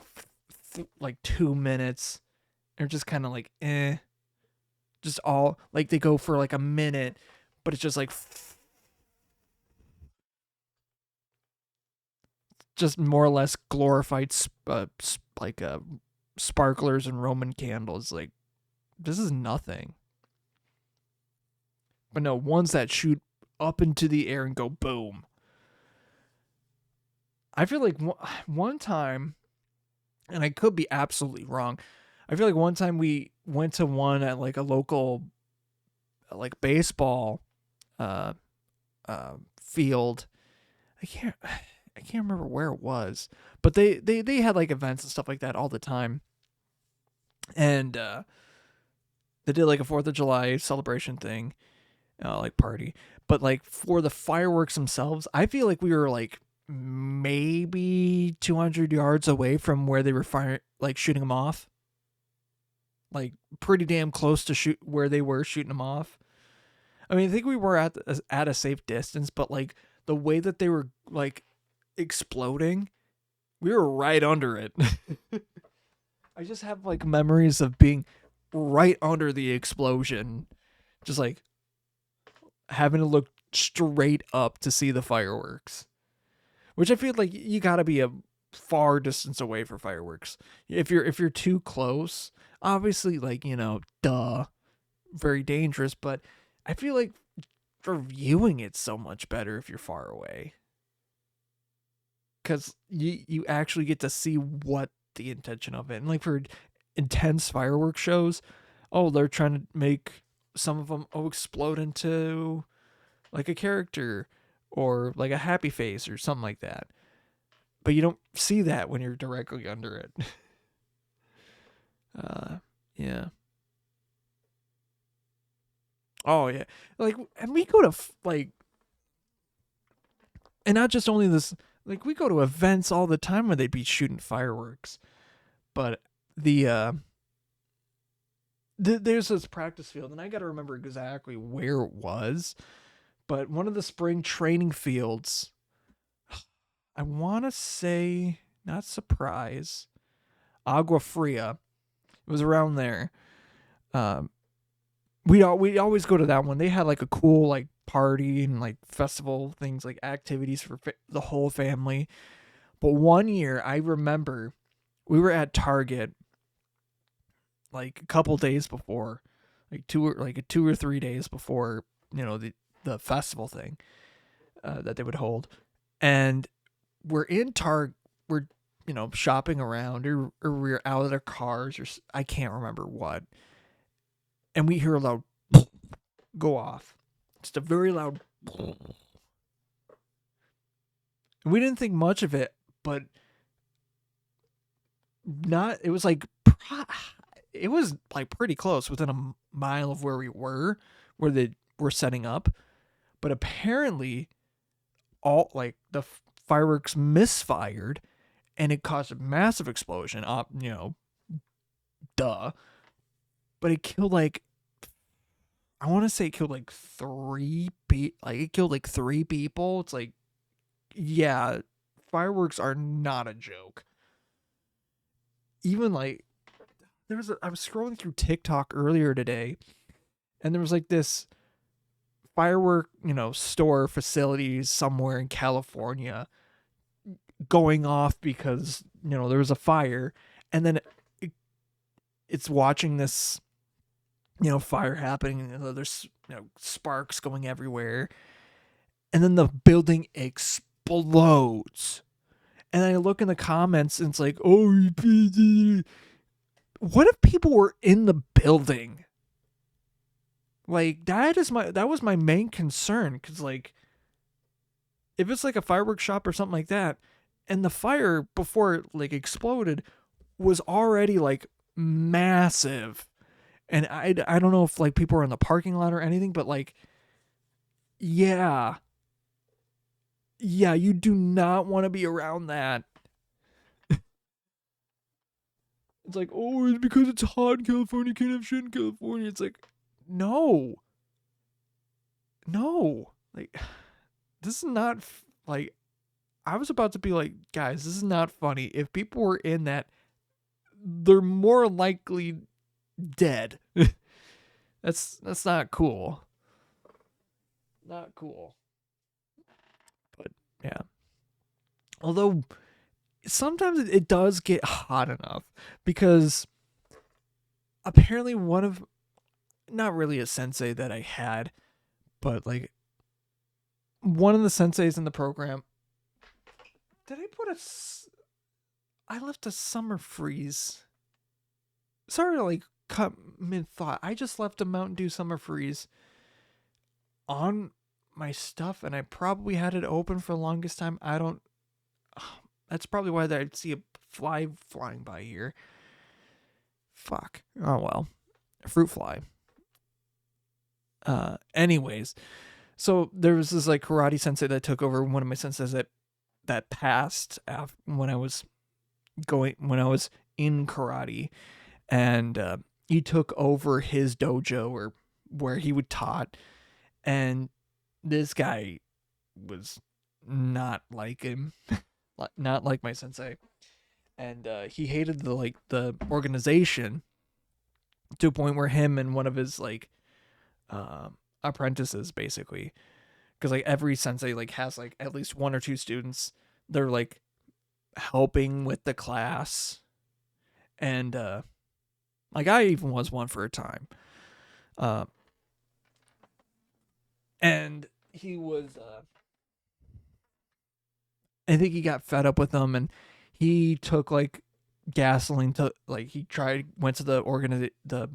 2 minutes. They're just kind of like just all like they go for like a minute, but it's just like just more or less glorified sparklers and Roman candles. Like this is nothing. But no, ones that shoot up into the air and go boom. I feel like one time, and I could be absolutely wrong, I feel like one time we went to one at like a local like baseball field. I can't remember where it was, but they had like events and stuff like that all the time. And they did like a 4th of July celebration thing, like party. But like for the fireworks themselves, I feel like we were like maybe 200 yards away from where they were shooting them off. Like pretty damn close to where they were shooting them off. I mean, I think we were at a safe distance, but like the way that they were like exploding, we were right under it. I just have like memories of being right under the explosion, just like having to look straight up to see the fireworks, which I feel like you got to be a far distance away for fireworks. If you're too close, obviously, like, duh, very dangerous, but I feel like for viewing it's so much better if you're far away, because you actually get to see what the intention of it. And like for intense fireworks shows, oh, they're trying to make some of them explode into like a character or like a happy face or something like that, but you don't see that when you're directly under it. Yeah. Oh yeah, like, and we go to like, and not just only this, like we go to events all the time where they'd be shooting fireworks, but there's this practice field, and I got to remember exactly where it was, but one of the spring training fields, I want to say, not Surprise, Agua Fria, it was around there. We always go to that one. They had like a cool like party and like festival things, like activities for the whole family. But one year I remember we were at Target like a couple days before, like 2 or 3 days before, the festival thing that they would hold, and we're in Target, we're shopping around, or we're out of their cars, or I can't remember what, and we hear a loud go off, just a very loud. We didn't think much of it, but it was like pretty close, within a mile of where we were, where they were setting up. But apparently, all like the fireworks misfired, and it caused a massive explosion. Duh. But it killed like, I want to say it killed like three people. It's like, yeah, fireworks are not a joke. Even like, I was scrolling through TikTok earlier today, and there was like this firework, store facilities somewhere in California going off because, there was a fire, and then it's watching this, fire happening, and there's, sparks going everywhere, and then the building explodes. And I look in the comments, and it's like, oh, what if people were in the building? Like, that was my main concern, because like, if it's like a fireworks shop or something like that, and the fire before it like exploded was already like massive, and I don't know if like people were in the parking lot or anything, but like, yeah, you do not want to be around that. It's like, oh, it's because it's hot in California, you can't have shit in California. It's like, no, like, this is not like, I was about to be like, guys, this is not funny. If people were in that, they're more likely dead. That's not cool. Not cool. But yeah. Although sometimes it does get hot enough, because apparently not really a sensei that I had, but like one of the senseis in the program, I left a summer freeze. Sorry to like cut mid-thought. I just left a Mountain Dew summer freeze on my stuff, and I probably had it open for the longest time. That's probably why I'd see a fly flying by here. Fuck. Oh well. A fruit fly. Anyways, so there was this like karate sensei that took over, one of my senseis that passed when I was in karate, and he took over his dojo, or where he would taught, And this guy was not like him, not like my sensei. And he hated the organization to a point where him and one of his apprentices, basically, because like every sensei like has like at least one or two students, they're like helping with the class. And like I even was one for a time. And he was I think he got fed up with them, and he took like gasoline to like went to the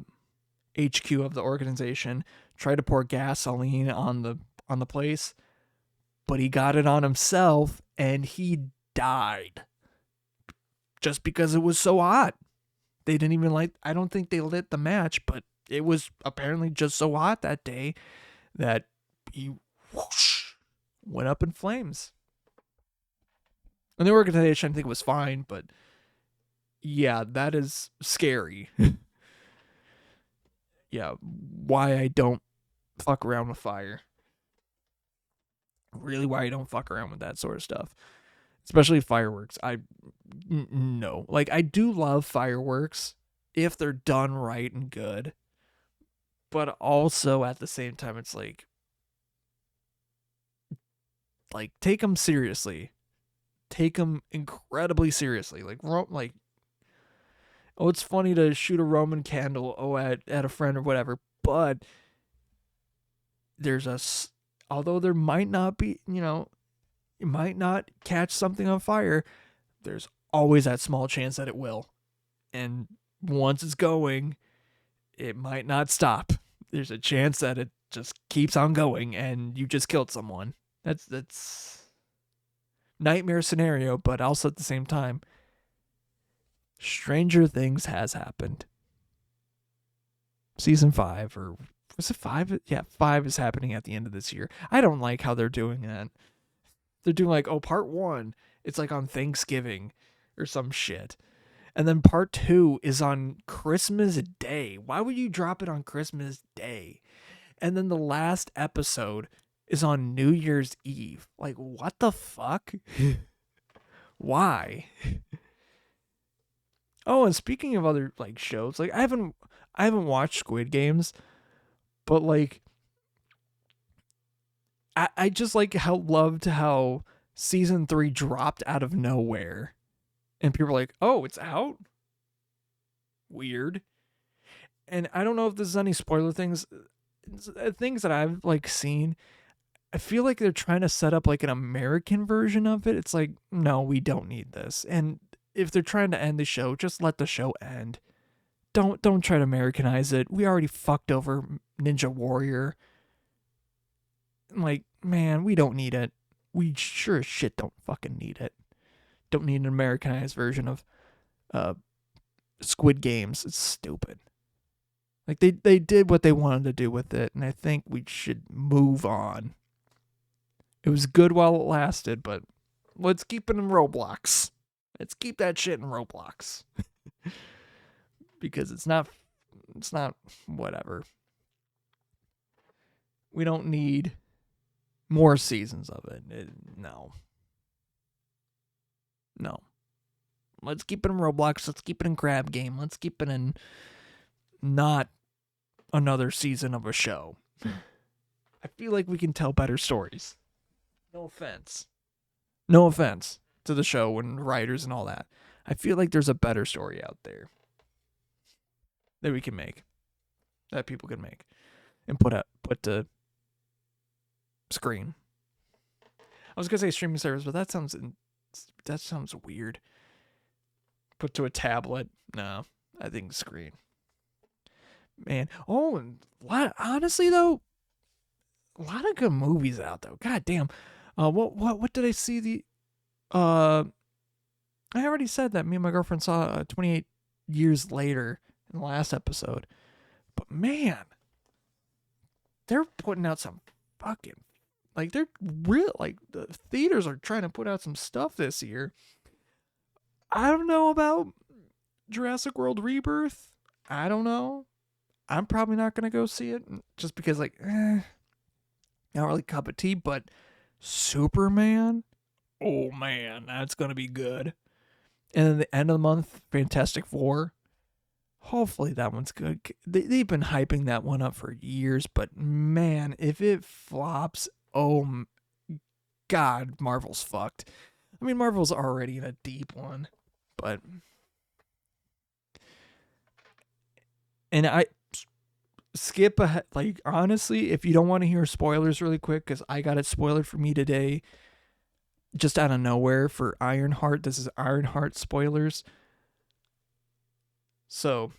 HQ of the organization, tried to pour gasoline on the place, but he got it on himself and he died just because it was so hot. They didn't even I don't think they lit the match, but it was apparently just so hot that day that he whoosh, went up in flames. And the organization, I think, was fine, but yeah, that is scary. Yeah, why I don't fuck around with fire. Really, why I don't fuck around with that sort of stuff. Especially fireworks. No. Like, I do love fireworks if they're done right and good. But also, at the same time, it's like take them seriously. Take them incredibly seriously. Oh, it's funny to shoot a Roman candle, at a friend or whatever, but although there might not be, you might not catch something on fire, there's always that small chance that it will. And once it's going, it might not stop. There's a chance that it just keeps on going and you just killed someone. That's nightmare scenario, but also at the same time, Stranger Things has happened. Season 5, or was it 5? Yeah, 5 is happening at the end of this year. I don't like how they're doing that. They're doing part 1, it's on Thanksgiving or some shit. And then part 2 is on Christmas Day. Why would you drop it on Christmas Day? And then the last episode is on New Year's Eve. What the fuck? Why? Oh, and speaking of other shows, I haven't watched Squid Games, but I just loved how season 3 dropped out of nowhere, and people were like, "Oh, it's out." Weird. And I don't know if this is any spoiler things that I've seen. I feel like they're trying to set up an American version of it. It's no, we don't need this. And if they're trying to end the show, just let the show end. Don't try to Americanize it. We already fucked over Ninja Warrior. Man, we don't need it. We sure as shit don't fucking need it. Don't need an Americanized version of Squid Games. It's stupid. They did what they wanted to do with it, and I think we should move on. It was good while it lasted, but let's keep it in Roblox. Let's keep that shit in Roblox. Because it's not whatever. We don't need more seasons of it. No. Let's keep it in Roblox. Let's keep it in Crab Game. Let's keep it in not another season of a show. I feel like we can tell better stories. No offense to the show and writers and all that. I feel like there's a better story out there that we can make, that people can make, and put to screen. I was gonna say streaming service, but that sounds weird. Put to a tablet. No, I think screen. Man, and honestly though, a lot of good movies out though. God damn. What did I see? I already said that me and my girlfriend saw 28 Years Later in the last episode. But man, they're putting out some fucking they're real the theaters are trying to put out some stuff this year. I don't know about Jurassic World Rebirth. I don't know. I'm probably not gonna go see it just because not really a cup of tea, but Superman, oh man, that's gonna be good. And then the end of the month, Fantastic Four. Hopefully that one's good. They've been hyping that one up for years, but man, if it flops, oh God, Marvel's fucked. I mean, Marvel's already in a deep one, but and I skip ahead. Like honestly, if you don't want to hear spoilers really quick, because I got it spoiled for me today, just out of nowhere for Ironheart. This is Ironheart spoilers. So,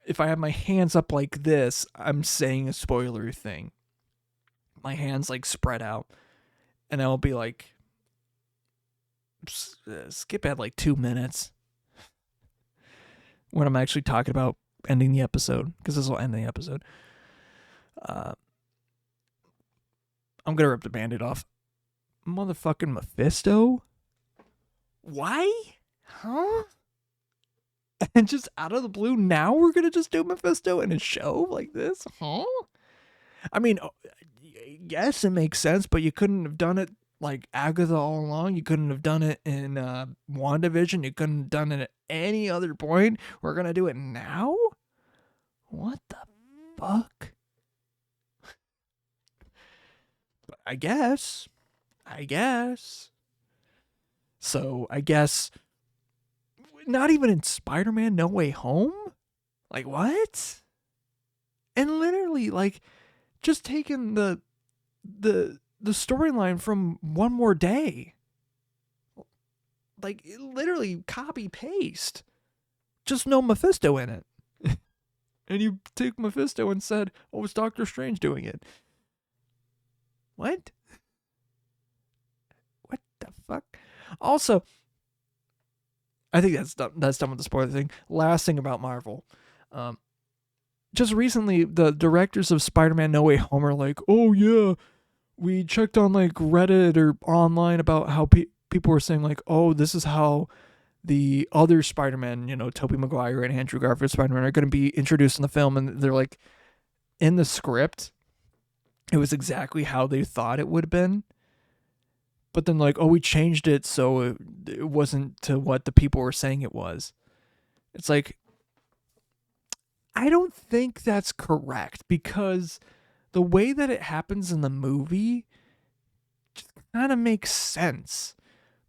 if I have my hands up like this, I'm saying a spoilery thing. My hands like spread out, and I'll be like, skip at like 2 minutes when I'm actually talking about ending the episode, because this will end the episode. I'm gonna rip the Band-Aid off. Motherfucking Mephisto? Why? Huh? And just out of the blue, now we're gonna just do Mephisto in a show like this? Huh? I mean, yes, it makes sense, but you couldn't have done it like Agatha all along. You couldn't have done it in WandaVision. You couldn't have done it at any other point. We're gonna do it now? What the fuck? I guess. So, I guess not even in Spider-Man No Way Home? Like, what? And literally, like, just taking the storyline from One More Day. Like, literally copy-paste. Just no Mephisto in it. And you took Mephisto and said, oh, it's Doctor Strange doing it. What? What the fuck? Also, I think that's done with the spoiler thing. Last thing about Marvel. Just recently, the directors of Spider-Man No Way Home are like, oh yeah, we checked on like Reddit or online about how people were saying like, oh, this is how the other Spider-Man, Tobey Maguire and Andrew Garfield Spider-Man are going to be introduced in the film. And they're like, in the script, it was exactly how they thought it would have been. But then like, oh, we changed it so it wasn't to what the people were saying it was. It's like, I don't think that's correct, because the way that it happens in the movie just kind of makes sense.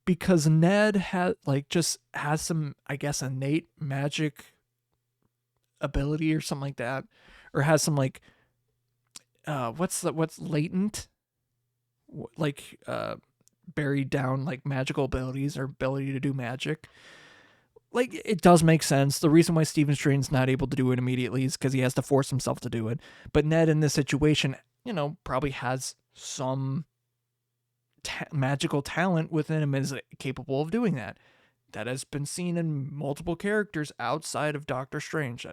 Because Ned has some, I guess, innate magic ability or something like that, or has some like, what's latent, like buried down like magical abilities or ability to do magic. Like, it does make sense. The reason why Stephen Strange's not able to do it immediately is because he has to force himself to do it. But Ned in this situation, probably has some magical talent within him, is capable of doing that. That has been seen in multiple characters outside of Doctor Strange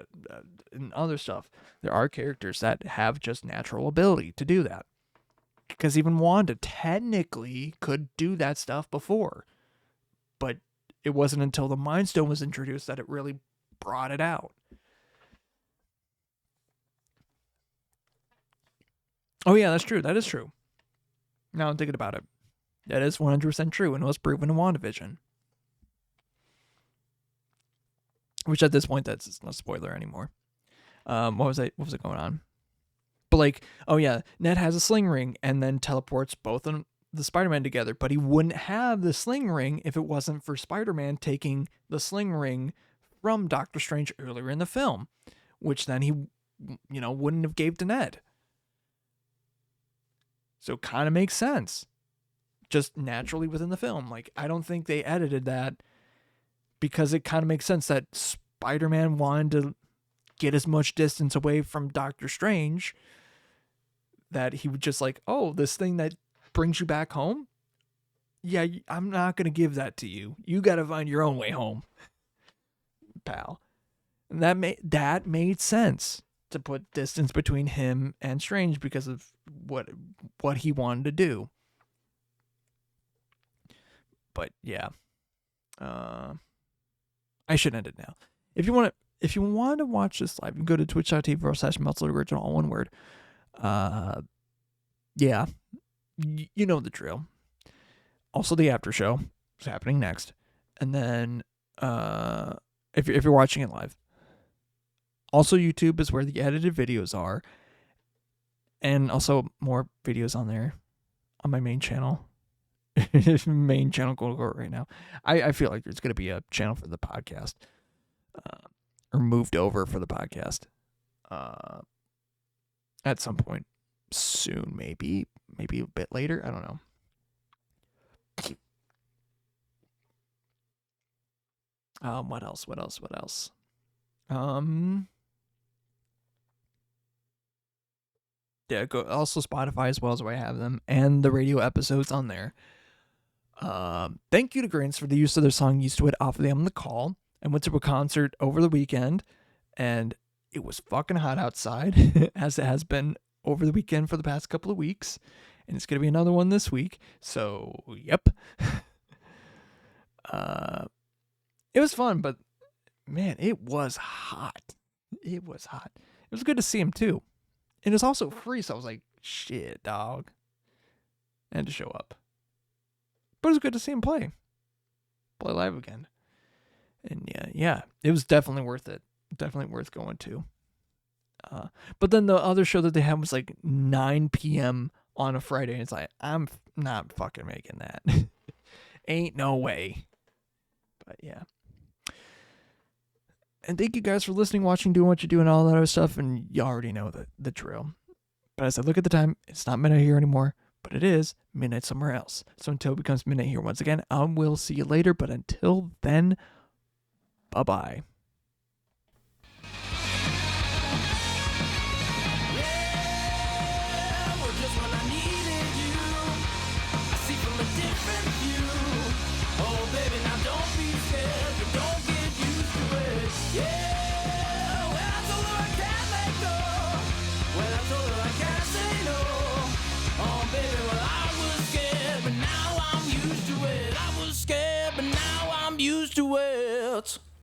and other stuff. There are characters that have just natural ability to do that. Because even Wanda technically could do that stuff before. But it wasn't until the Mind Stone was introduced that it really brought it out. Oh yeah, that's true. That is true. Now I'm thinking about it. That is 100% true, and it was proven in WandaVision. Which at this point, that's not a spoiler anymore. What was it going on? But like, oh yeah, Ned has a sling ring and then teleports both of the Spider-Man together, but he wouldn't have the sling ring if it wasn't for Spider-Man taking the sling ring from Doctor Strange earlier in the film, which then he, wouldn't have gave to Ned. So it kind of makes sense. Just naturally within the film. Like, I don't think they edited that, because it kind of makes sense that Spider-Man wanted to get as much distance away from Doctor Strange that he would just like, oh, this thing that brings you back home? Yeah, I'm not going to give that to you. You got to find your own way home, pal. And that made sense, to put distance between him and Strange because of what he wanted to do. But yeah, I should end it now. If you want to watch this live, you can go to twitch.tv/meltzeroriginal, all one word. yeah, you know the drill. Also, the after show is happening next, and then if you're watching it live, also YouTube is where the edited videos are, and also more videos on there on my main channel. Main channel going right now. I feel like there's gonna be a channel for the podcast, or moved over for the podcast, at some point soon, maybe a bit later. I don't know. What else? Yeah, go also Spotify as well as where I have them, and the radio episodes on there. Thank you to Grains for the use of their song "Used to It" off of the album The Call. I went to a concert over the weekend, and it was fucking hot outside, as it has been over the weekend for the past couple of weeks, and it's gonna be another one this week. So, yep. It was fun, but man, it was hot. It was hot. It was good to see him too, and it was also free. So I was like, "Shit, dog," I had to show up. But it was good to see him play live again. And yeah, it was definitely worth it. Definitely worth going to. But then the other show that they had was like 9 p.m. on a Friday. And it's like, I'm not fucking making that. Ain't no way. But yeah. And thank you guys for listening, watching, doing what you do, and all that other stuff. And you already know the drill. But as I look at the time, it's not midnight here anymore. But it is midnight somewhere else. So until it becomes midnight here once again, I will see you later. But until then, bye-bye. Well, just when I needed you, I see from a different view. Oh, baby, now don't be scared, but don't get used to it. Yeah, when I told her I can't let go, when I told her I can't say no. Oh, baby, well, I was scared, but now I'm used to it. I was scared, but now I'm used to it.